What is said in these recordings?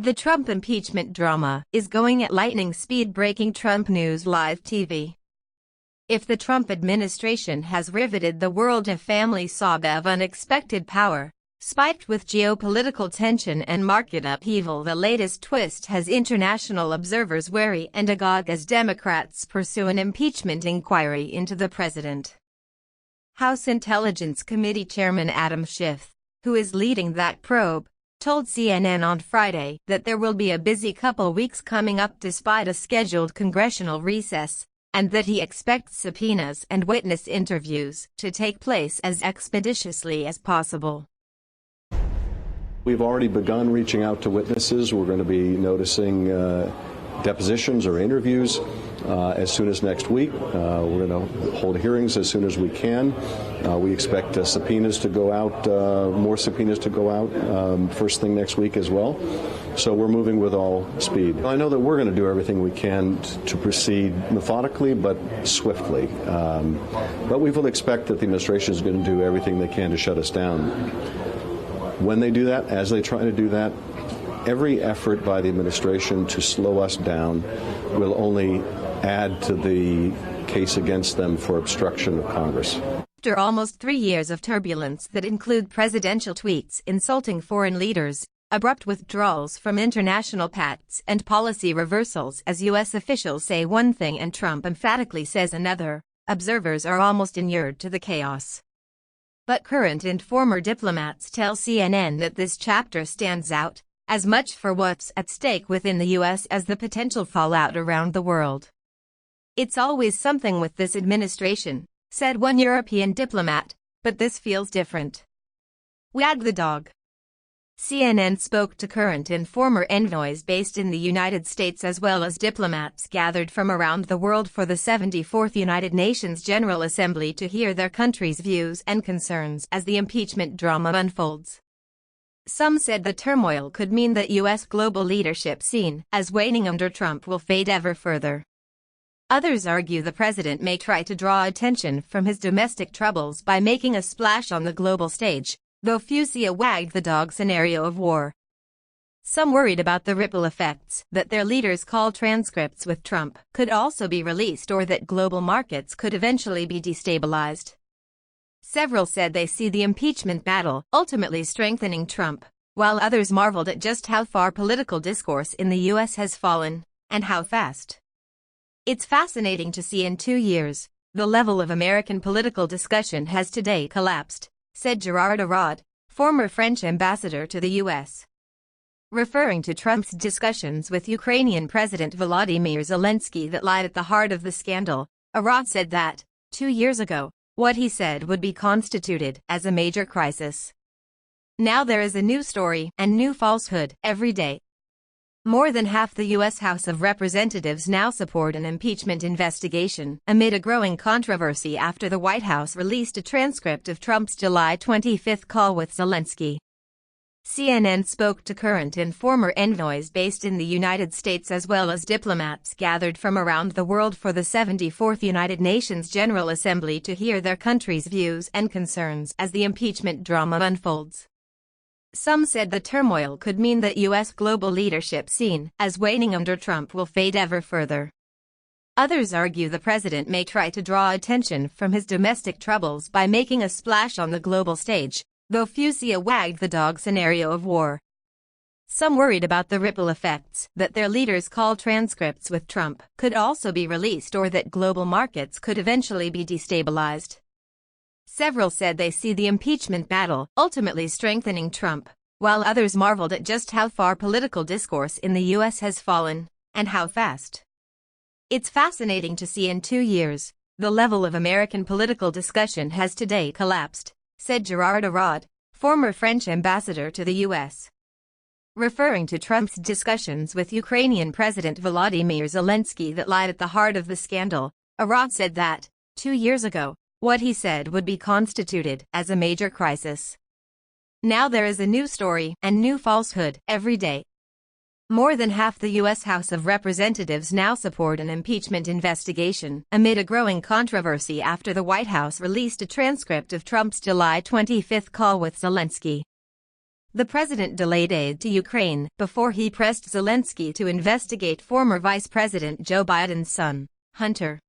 The Trump impeachment drama is going at lightning speed. Breaking Trump News Live TV. If the Trump administration has riveted the world a family saga of unexpected power, spiked with geopolitical tension and market upheaval, the latest twist has international observers wary and agog as Democrats pursue an impeachment inquiry into the president. House Intelligence Committee Chairman Adam Schiff, who is leading that probe, told CNN on Friday that there will be a busy couple weeks coming up despite a scheduled congressional recess, and that he expects subpoenas and witness interviews to take place as expeditiously as possible. We've already begun reaching out to witnesses. We're going to be noticing depositions or interviews as soon as next week. We're going to hold hearings as soon as we can. We expect subpoenas to go out, more subpoenas to go out first thing next week as well. So we're moving with all speed. I know that we're going to do everything we can to proceed methodically but swiftly. But we will expect that the administration is going to do everything they can to shut us down. When they do that, as they try to do that, every effort by the administration to slow us down will only add to the case against them for obstruction of Congress. After almost 3 years of turbulence that include presidential tweets insulting foreign leaders, abrupt withdrawals from international pacts, and policy reversals as U.S. officials say one thing and Trump emphatically says another, observers are almost inured to the chaos. But current and former diplomats tell CNN that this chapter stands out as much for what's at stake within the U.S. as the potential fallout around the world. It's always something with this administration, said one European diplomat, but this feels different. Wag the dog. CNN spoke to current and former envoys based in the United States as well as diplomats gathered from around the world for the 74th United Nations General Assembly to hear their country's views and concerns as the impeachment drama unfolds. Some said the turmoil could mean that U.S. global leadership seen as waning under Trump will fade ever further. Others argue the president may try to draw attention from his domestic troubles by making a splash on the global stage, though few see a wag the dog scenario of war. Some worried about the ripple effects that their leaders call transcripts with Trump could also be released or that global markets could eventually be destabilized. Several said they see the impeachment battle ultimately strengthening Trump, while others marveled at just how far political discourse in the U.S. has fallen, and how fast. It's fascinating to see in 2 years, the level of American political discussion has today collapsed, said Gerard Araud, former French ambassador to the U.S. Referring to Trump's discussions with Ukrainian President Volodymyr Zelensky that lied at the heart of the scandal, Araud said that, 2 years ago, what he said would be constituted as a major crisis. Now there is a new story and new falsehood every day. More than half the U.S. House of Representatives now support an impeachment investigation amid a growing controversy after the White House released a transcript of Trump's July 25 call with Zelensky. CNN spoke to current and former envoys based in the United States as well as diplomats gathered from around the world for the 74th United Nations General Assembly to hear their country's views and concerns as the impeachment drama unfolds. Some said the turmoil could mean that U.S. global leadership seen as waning under Trump will fade ever further. Others argue the president may try to draw attention from his domestic troubles by making a splash on the global stage, though few see a wag the dog scenario of war. Some worried about the ripple effects that their leaders call transcripts with Trump could also be released or that global markets could eventually be destabilized. Several said they see the impeachment battle ultimately strengthening Trump, while others marveled at just how far political discourse in the U.S. has fallen, and how fast. It's fascinating to see in 2 years, the level of American political discussion has today collapsed, said Gerard Araud, former French ambassador to the U.S. Referring to Trump's discussions with Ukrainian President Volodymyr Zelensky that lied at the heart of the scandal, Araud said that, 2 years ago, what he said would be constituted as a major crisis. Now there is a new story and new falsehood every day. More than half the U.S. House of Representatives now support an impeachment investigation amid a growing controversy after the White House released a transcript of Trump's July 25 call with Zelensky. The president delayed aid to Ukraine before he pressed Zelensky to investigate former Vice President Joe Biden's son, Hunter.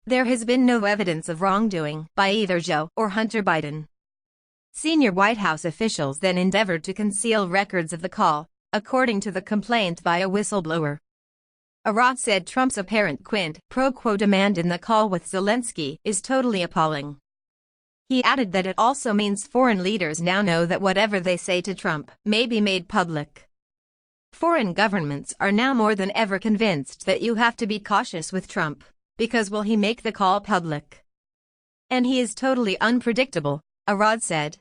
There has been no evidence of wrongdoing by either Joe or Hunter Biden. Senior White House officials then endeavored to conceal records of the call, according to the complaint by a whistleblower. Arad said Trump's apparent quid pro quo demand in the call with Zelensky is totally appalling. He added that it also means foreign leaders now know that whatever they say to Trump may be made public. Foreign governments are now more than ever convinced that you have to be cautious with Trump, because will he make the call public? And he is totally unpredictable, Arad said.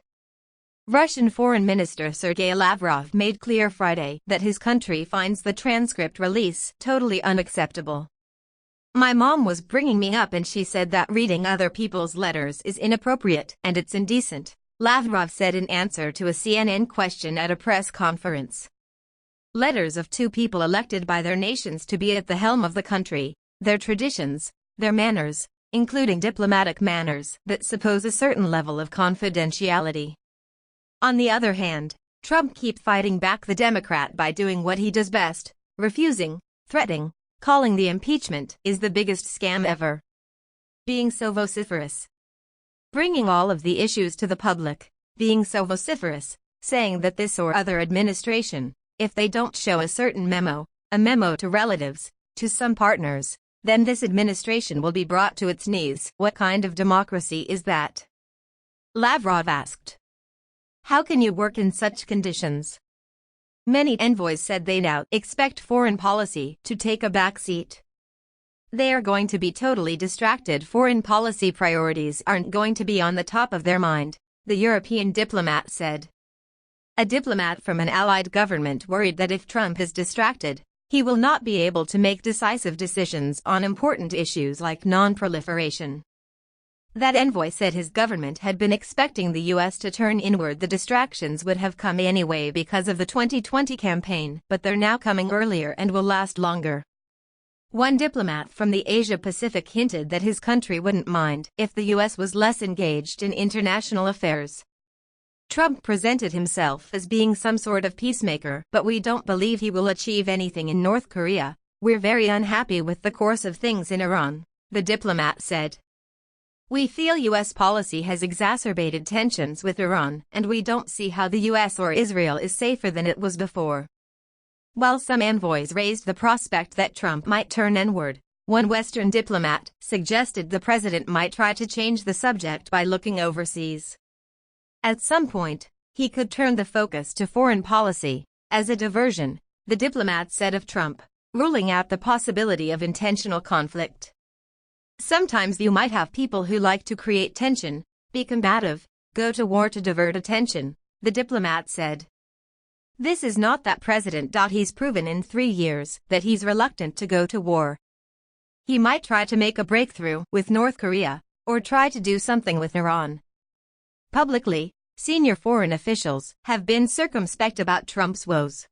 Russian Foreign Minister Sergei Lavrov made clear Friday that his country finds the transcript release totally unacceptable. My mom was bringing me up and she said that reading other people's letters is inappropriate and it's indecent, Lavrov said in answer to a CNN question at a press conference. Letters of two people elected by their nations to be at the helm of the country, their traditions, their manners, including diplomatic manners that suppose a certain level of confidentiality. On the other hand, Trump keeps fighting back the Democrat by doing what he does best, refusing, threatening, calling the impeachment is the biggest scam ever. Being so vociferous. Bringing all of the issues to the public, being so vociferous, saying that this or other administration, if they don't show a certain memo, a memo to relatives, to some partners, then this administration will be brought to its knees. What kind of democracy is that? Lavrov asked. How can you work in such conditions? Many envoys said they now expect foreign policy to take a back seat. They are going to be totally distracted. Foreign policy priorities aren't going to be on the top of their mind, the European diplomat said. A diplomat from an allied government worried that if Trump is distracted, he will not be able to make decisive decisions on important issues like non-proliferation. That envoy said his government had been expecting the U.S. to turn inward. The distractions would have come anyway because of the 2020 campaign, but they're now coming earlier and will last longer. One diplomat from the Asia-Pacific hinted that his country wouldn't mind if the U.S. was less engaged in international affairs. Trump presented himself as being some sort of peacemaker, but we don't believe he will achieve anything in North Korea. We're very unhappy with the course of things in Iran, the diplomat said. We feel U.S. policy has exacerbated tensions with Iran, and we don't see how the U.S. or Israel is safer than it was before. While some envoys raised the prospect that Trump might turn inward, one Western diplomat suggested the president might try to change the subject by looking overseas. At some point, he could turn the focus to foreign policy, as a diversion, the diplomat said of Trump, ruling out the possibility of intentional conflict. Sometimes you might have people who like to create tension, be combative, go to war to divert attention, the diplomat said. This is not that president. He's proven in 3 years that he's reluctant to go to war. He might try to make a breakthrough with North Korea, or try to do something with Iran. Publicly, senior foreign officials have been circumspect about Trump's woes.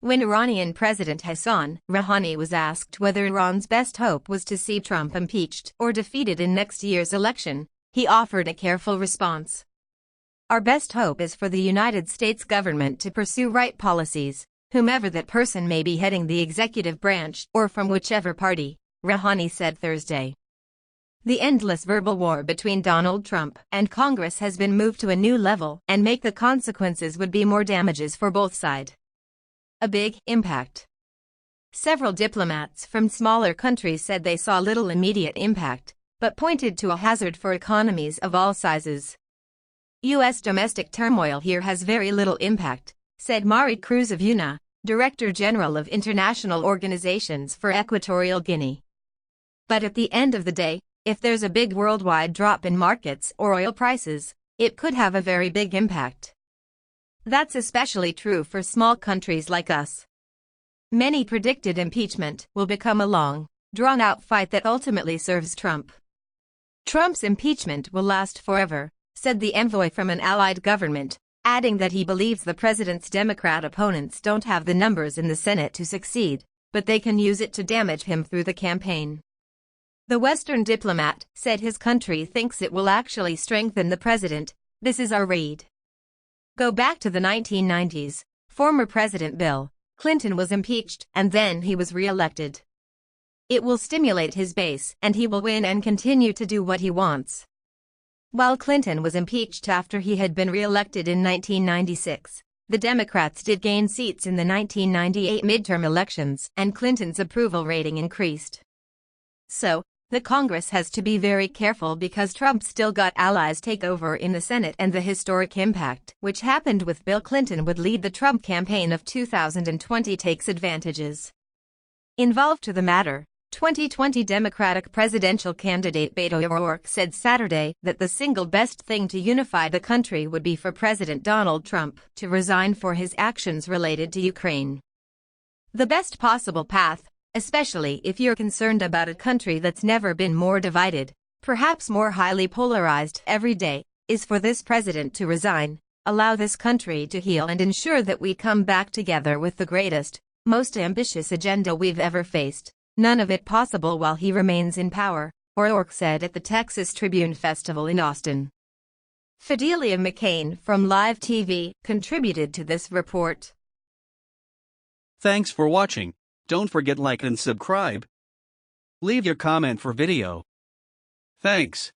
When Iranian President Hassan Rouhani was asked whether Iran's best hope was to see Trump impeached or defeated in next year's election, he offered a careful response. Our best hope is for the United States government to pursue right policies, whomever that person may be heading the executive branch or from whichever party, Rouhani said Thursday. The endless verbal war between Donald Trump and Congress has been moved to a new level, and make the consequences would be more damages for both sides. A big impact. Several diplomats from smaller countries said they saw little immediate impact, but pointed to a hazard for economies of all sizes. U.S. domestic turmoil here has very little impact, said Mari Cruz of UNA, Director General of International Organizations for Equatorial Guinea. But at the end of the day, if there's a big worldwide drop in markets or oil prices, it could have a very big impact. That's especially true for small countries like us. Many predicted impeachment will become a long, drawn-out fight that ultimately serves Trump. Trump's impeachment will last forever, said the envoy from an allied government, adding that he believes the president's Democrat opponents don't have the numbers in the Senate to succeed, but they can use it to damage him through the campaign. The Western diplomat said his country thinks it will actually strengthen the president. This is our read. Go back to the 1990s. Former President Bill Clinton was impeached, and then he was re-elected. It will stimulate his base, and he will win and continue to do what he wants. While Clinton was impeached after he had been re-elected in 1996, the Democrats did gain seats in the 1998 midterm elections, and Clinton's approval rating increased. So, the Congress has to be very careful because Trump still got allies take over in the Senate, and the historic impact which happened with Bill Clinton would lead the Trump campaign of 2020 takes advantages involved to the matter. 2020 Democratic presidential candidate Beto O'Rourke said Saturday that the single best thing to unify the country would be for President Donald Trump to resign for his actions related to Ukraine. The best possible path, especially if you're concerned about a country that's never been more divided, perhaps more highly polarized every day, is for this president to resign, allow this country to heal, and ensure that we come back together with the greatest, most ambitious agenda we've ever faced. None of it possible while he remains in power, O'Rourke said at the Texas Tribune Festival in Austin. Fidelia McCain from Live TV contributed to this report. Thanks for watching. Don't forget like and subscribe. Leave your comment for video. Thanks.